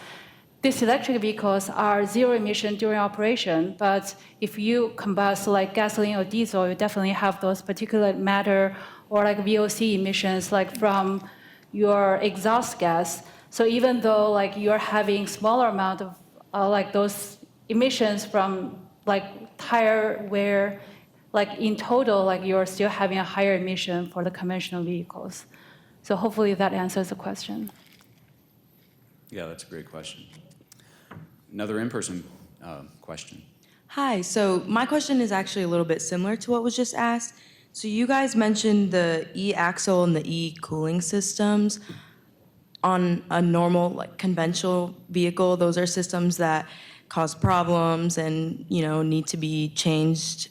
these electric vehicles are zero emission during operation, but if you combust like gasoline or diesel, you definitely have those particulate matter or like VOC emissions like from your exhaust gas. So even though like you're having smaller amount of like those emissions from like tire wear, like in total, like you're still having a higher emission for the conventional vehicles. So hopefully that answers the question. Yeah, that's a great question. Another in-person question. Hi, so my question is actually a little bit similar to what was just asked. So you guys mentioned the e-axle and the e-cooling systems on a normal, like conventional vehicle. Those are systems that cause problems and, you know, need to be changed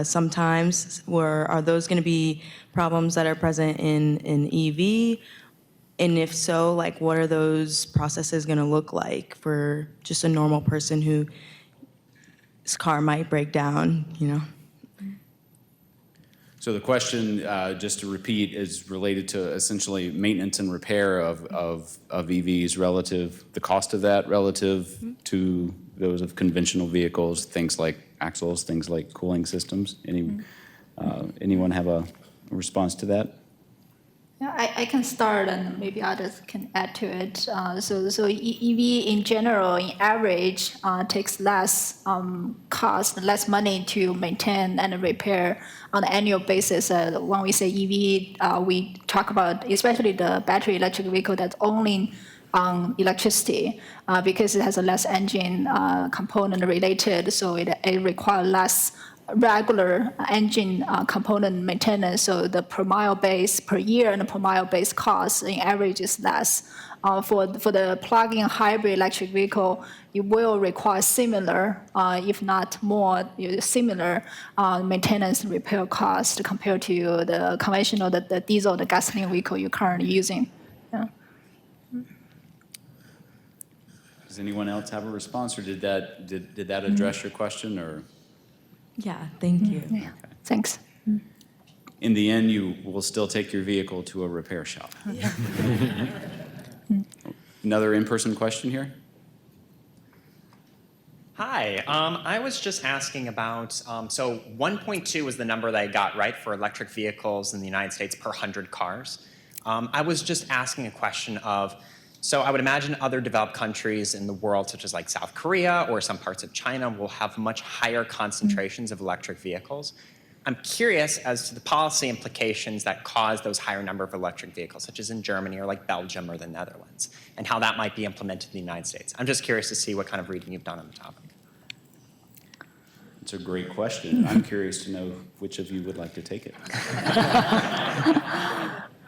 sometimes. Are those going to be problems that are present in an EV? And if so, like, what are those processes going to look like for just a normal person whose car might break down, you know? So the question, just to repeat, is related to essentially maintenance and repair of EVs relative, the cost of that relative to those of conventional vehicles, things like axles, things like cooling systems. Anyone have a response to that? Yeah, I can start and maybe others can add to it. So EV in general, in average, takes less cost, less money to maintain and repair on an annual basis. When we say EV, we talk about especially the battery electric vehicle that's only on electricity because it has a less engine component related, so it requires less regular engine component maintenance, so the per mile base per year and the per mile base cost in average is less. For the plug-in hybrid electric vehicle, it will require similar, if not more, similar maintenance and repair cost compared to the conventional, the diesel, the gasoline vehicle you're currently using. Yeah. Does anyone else have a response, or did that address your question, or? Yeah, thank you. Yeah. Thanks. In the end, you will still take your vehicle to a repair shop. Another in-person question here? Hi, I was just asking about, so 1.2 was the number that I got, right, for electric vehicles in the United States per 100 cars. I was just asking a question of, so I would imagine other developed countries in the world, such as like South Korea or some parts of China, will have much higher concentrations of electric vehicles. I'm curious as to the policy implications that cause those higher number of electric vehicles, such as in Germany or like Belgium or the Netherlands, and how that might be implemented in the United States. I'm just curious to see what kind of reading you've done on the topic. It's a great question. I'm curious to know which of you would like to take it.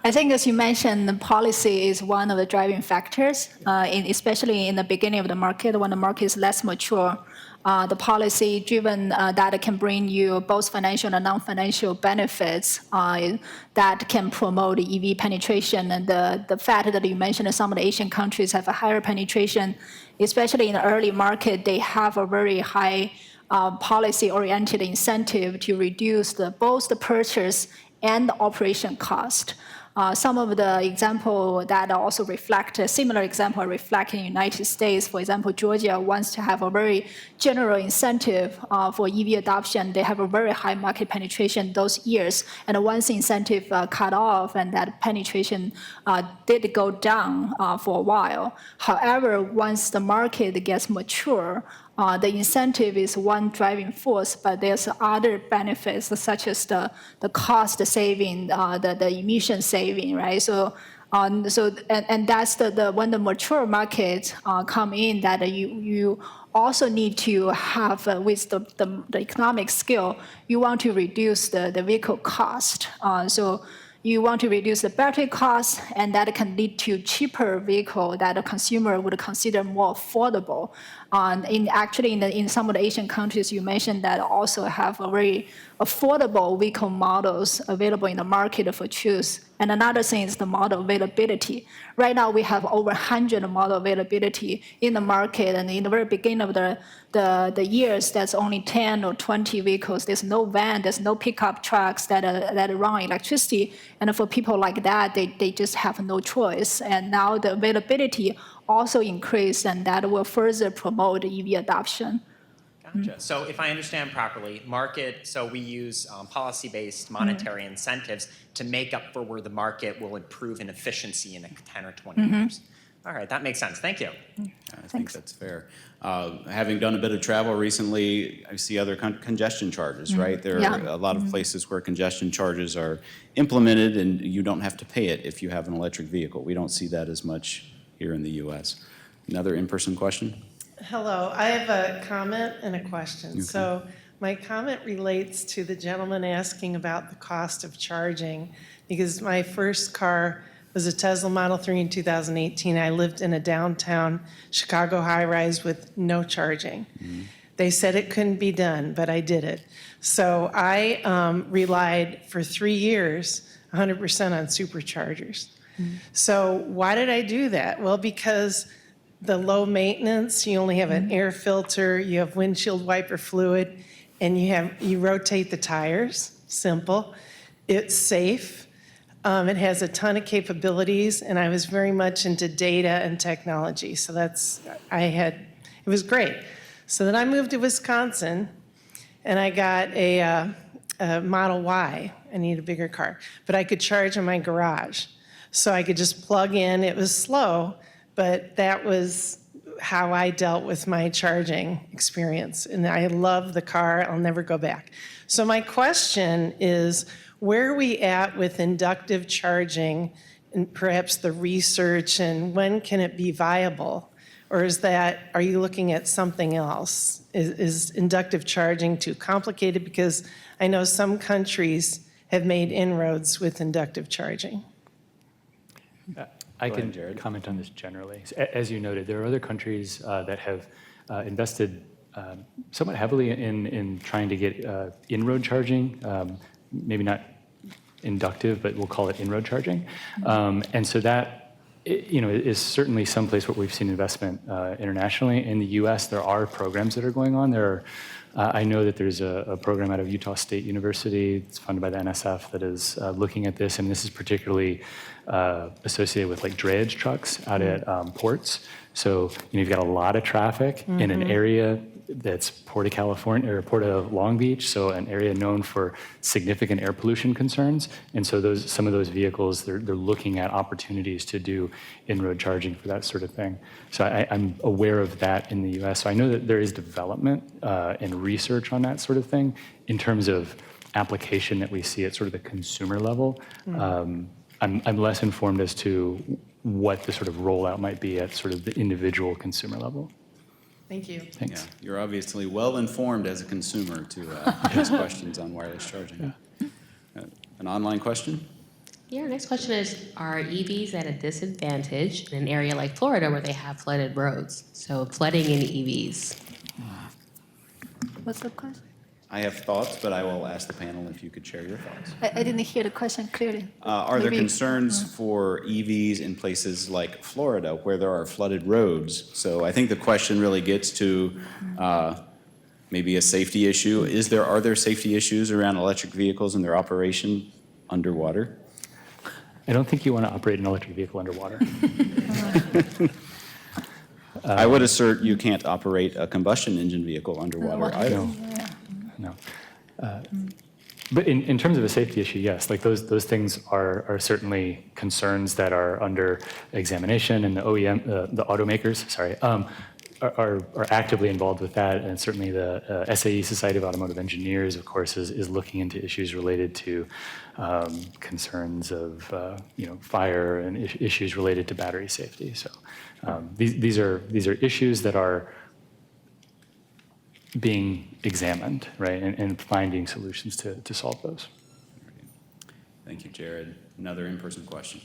I think, as you mentioned, the policy is one of the driving factors, especially in the beginning of the market, when the market is less mature. The policy-driven that can bring you both financial and non-financial benefits that can promote EV penetration. And the fact that you mentioned that some of the Asian countries have a higher penetration, especially in the early market, they have a very high policy-oriented incentive to reduce both the purchase and the operation cost. Some of the example that also reflect, a similar example reflect in the United States. For example, Georgia wants to have a very general incentive for EV adoption. They have a very high market penetration those years. And once the incentive cut off and that penetration did go down for a while. However, once the market gets mature, the incentive is one driving force, but there's other benefits such as the cost saving, the emission saving, right? So that's when the mature markets come in, that you also need to have with the economic scale, you want to reduce the vehicle cost. So you want to reduce the battery cost, and that can lead to cheaper vehicle that a consumer would consider more affordable. In some of the Asian countries, you mentioned that also have a very affordable vehicle models available in the market for choose. And another thing is the model availability. Right now, we have over 100 model availability in the market, and in the very beginning of the years, there's only 10 or 20 vehicles. There's no van, there's no pickup trucks that run electricity. And for people like that, they just have no choice. And now the availability also increased, and that will further promote EV adoption. Gotcha. So if I understand properly, so we use policy-based monetary incentives to make up for where the market will improve in efficiency in 10 or 20 years. All right, that makes sense. Thank you. I think that's fair. Having done a bit of travel recently, I see other congestion charges, right? There are a lot of places where congestion charges are implemented and you don't have to pay it if you have an electric vehicle. We don't see that as much here in the U.S. Another in-person question? Hello, I have a comment and a question. Okay. So my comment relates to the gentleman asking about the cost of charging, because my first car was a Tesla Model 3 in 2018. I lived in a downtown Chicago high-rise with no charging. They said it couldn't be done, but I did it. So I relied for 3 years 100% on superchargers. So why did I do that? Well, because the low maintenance, you only have an air filter, you have windshield wiper fluid, and you rotate the tires, simple. It's safe. It has a ton of capabilities, and I was very much into data and technology. So it was great. So then I moved to Wisconsin, and I got a Model Y. I need a bigger car, but I could charge in my garage. So I could just plug in. It was slow, but that was how I dealt with my charging experience. And I love the car. I'll never go back. So my question is, where are we at with inductive charging and perhaps the research, and when can it be viable? Or are you looking at something else? Is inductive charging too complicated? Because I know some countries have made inroads with inductive charging. I can comment on this generally. As you noted, there are other countries that have invested somewhat heavily in trying to get inroad charging, maybe not inductive, but we'll call it inroad charging. And so that is certainly someplace where we've seen investment internationally. In the U.S., there are programs that are going on. I know that there's a program out of Utah State University. It's funded by the NSF that is looking at this, and this is particularly associated with like drayage trucks out at ports. So you've got a lot of traffic in an area that's Port of California or Port of Long Beach, so an area known for significant air pollution concerns. And so some of those vehicles, they're looking at opportunities to do in-road charging for that sort of thing. So I'm aware of that in the U.S. So I know that there is development and research on that sort of thing. In terms of application that we see at sort of the consumer level, I'm less informed as to what the sort of rollout might be at sort of the individual consumer level. Thank you. Thanks. Yeah, you're obviously well informed as a consumer to ask questions on wireless charging. An online question? Yeah, our next question is, are EVs at a disadvantage in an area like Florida where they have flooded roads? So flooding in EVs. What's the question? I have thoughts, but I will ask the panel if you could share your thoughts. I didn't hear the question clearly. Are there concerns for EVs in places like Florida where there are flooded roads? So I think the question really gets to maybe a safety issue. Are there safety issues around electric vehicles and their operation underwater? I don't think you want to operate an electric vehicle underwater. I would assert you can't operate a combustion engine vehicle underwater either. No. But in terms of a safety issue, yes, like those things are certainly concerns that are under examination, and the OEM, the automakers, are actively involved with that, and certainly the SAE, Society of Automotive Engineers, of course, is looking into issues related to concerns of fire and issues related to battery safety. So these are issues that are being examined, right, and finding solutions to solve those. Thank you, Jarrod. Another in-person question.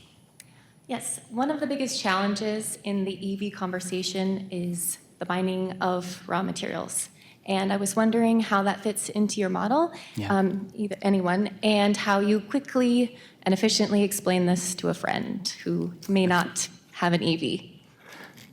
Yes, one of the biggest challenges in the EV conversation is the mining of raw materials. And I was wondering how that fits into your model, either anyone, and how you quickly and efficiently explain this to a friend who may not have an EV.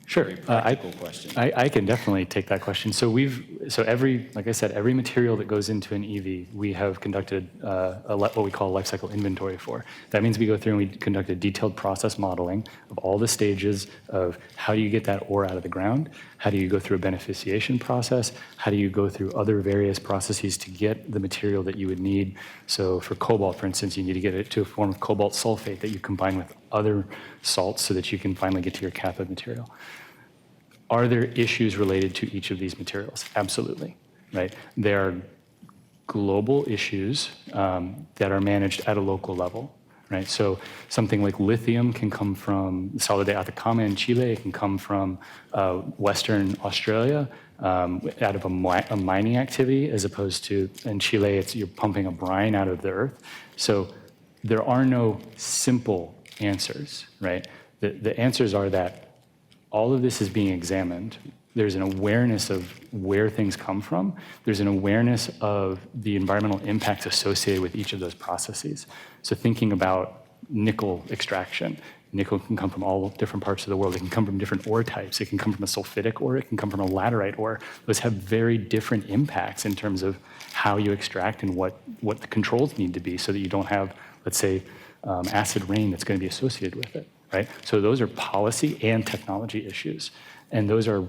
Sure. Very practical question. I can definitely take that question. So like I said, every material that goes into an EV, we have conducted what we call a life cycle inventory for. That means we go through and we conduct a detailed process modeling of all the stages of how do you get that ore out of the ground, how do you go through a beneficiation process, how do you go through other various processes to get the material that you would need. So for cobalt, for instance, you need to get it to a form of cobalt sulfate that you combine with other salts so that you can finally get to your cathode material. Are there issues related to each of these materials? Absolutely, right? There are global issues that are managed at a local level, right? So something like lithium can come from Salar de Atacama in Chile. It can come from Western Australia out of a mining activity, as opposed to in Chile, you're pumping a brine out of the earth. So there are no simple answers, right? The answers are that all of this is being examined. There's an awareness of where things come from. There's an awareness of the environmental impacts associated with each of those processes. So thinking about nickel extraction, nickel can come from all different parts of the world. It can come from different ore types. It can come from a sulfidic ore. It can come from a laterite ore. Those have very different impacts in terms of how you extract and what the controls need to be so that you don't have, let's say, acid rain that's going to be associated with it. Right? So those are policy and technology issues. And those are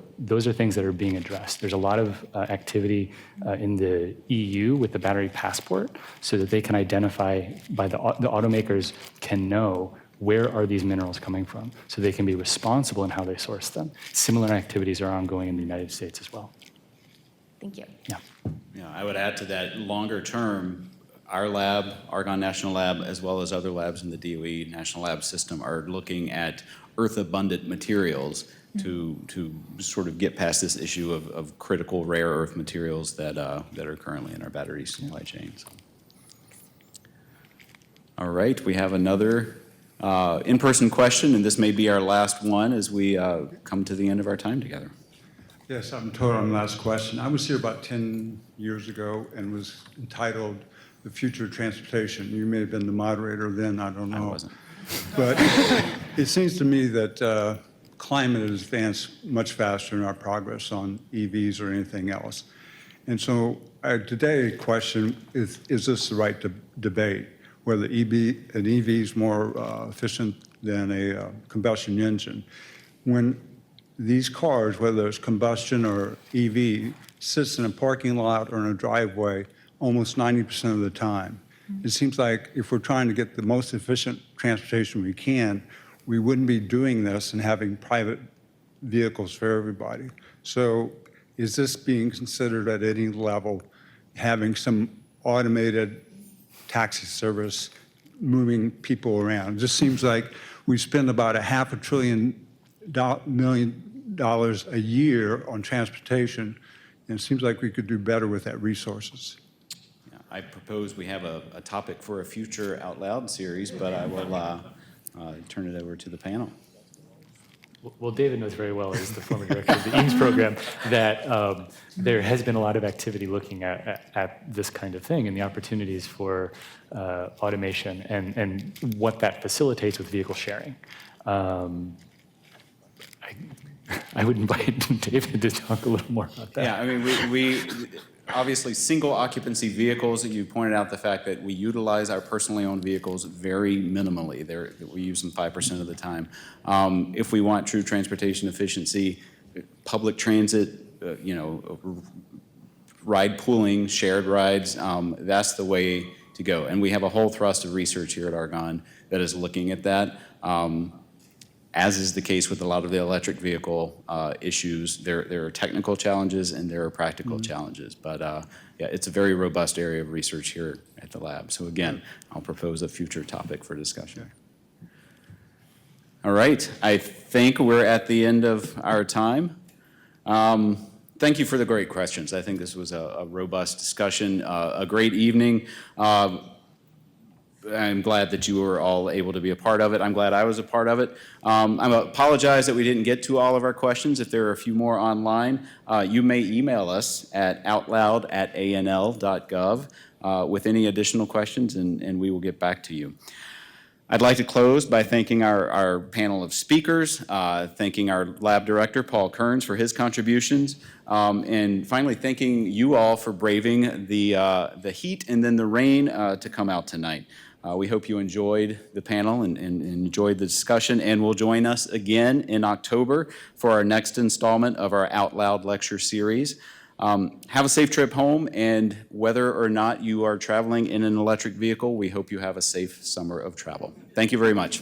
things that are being addressed. There's a lot of activity in the EU with the battery passport so that they can identify, the automakers can know where are these minerals coming from so they can be responsible in how they source them. Similar activities are ongoing in the United States as well. Thank you. Yeah, I would add to that longer term, our lab, Argonne National Lab, as well as other labs in the DOE National Lab system are looking at earth-abundant materials to sort of get past this issue of critical rare earth materials that are currently in our battery supply chain. So. All right, we have another in-person question, and this may be our last one as we come to the end of our time together. Yes, I'm told on the last question. I was here about 10 years ago and was entitled The Future of Transportation. You may have been the moderator then, I don't know. I wasn't. But it seems to me that climate has advanced much faster in our progress on EVs or anything else. And so today, question is this the right debate, whether an EV is more efficient than a combustion engine? When these cars, whether it's combustion or EV, sits in a parking lot or in a driveway almost 90% of the time. It seems like if we're trying to get the most efficient transportation we can, we wouldn't be doing this and having private vehicles for everybody. So is this being considered at any level, having some automated taxi service moving people around? It just seems like we spend about $500 billion a year on transportation, and it seems like we could do better with that resources. I propose we have a topic for a future OutLoud series, but I will turn it over to the panel. Well, David knows very well, as the former director of the EAMS program, that there has been a lot of activity looking at this kind of thing and the opportunities for automation and what that facilitates with vehicle sharing. I would invite David to talk a little more about that. Yeah, I mean, we obviously single occupancy vehicles, you pointed out the fact that we utilize our personally owned vehicles very minimally. We use them 5% of the time. If we want true transportation efficiency, public transit, ride pooling, shared rides, that's the way to go. And we have a whole thrust of research here at Argonne that is looking at that. As is the case with a lot of the electric vehicle issues, there are technical challenges and there are practical challenges. But yeah, it's a very robust area of research here at the lab. So again, I'll propose a future topic for discussion. All right, I think we're at the end of our time. Thank you for the great questions. I think this was a robust discussion, a great evening. I'm glad that you were all able to be a part of it. I'm glad I was a part of it. I apologize that we didn't get to all of our questions. If there are a few more online, you may email us at outloud@anl.gov with any additional questions, and we will get back to you. I'd like to close by thanking our panel of speakers, thanking our lab director, Paul Kearns, for his contributions, and finally thanking you all for braving the heat and then the rain to come out tonight. We hope you enjoyed the panel and enjoyed the discussion, and will join us again in October for our next installment of our OutLoud Lecture Series. Have a safe trip home, and whether or not you are traveling in an electric vehicle, we hope you have a safe summer of travel. Thank you very much.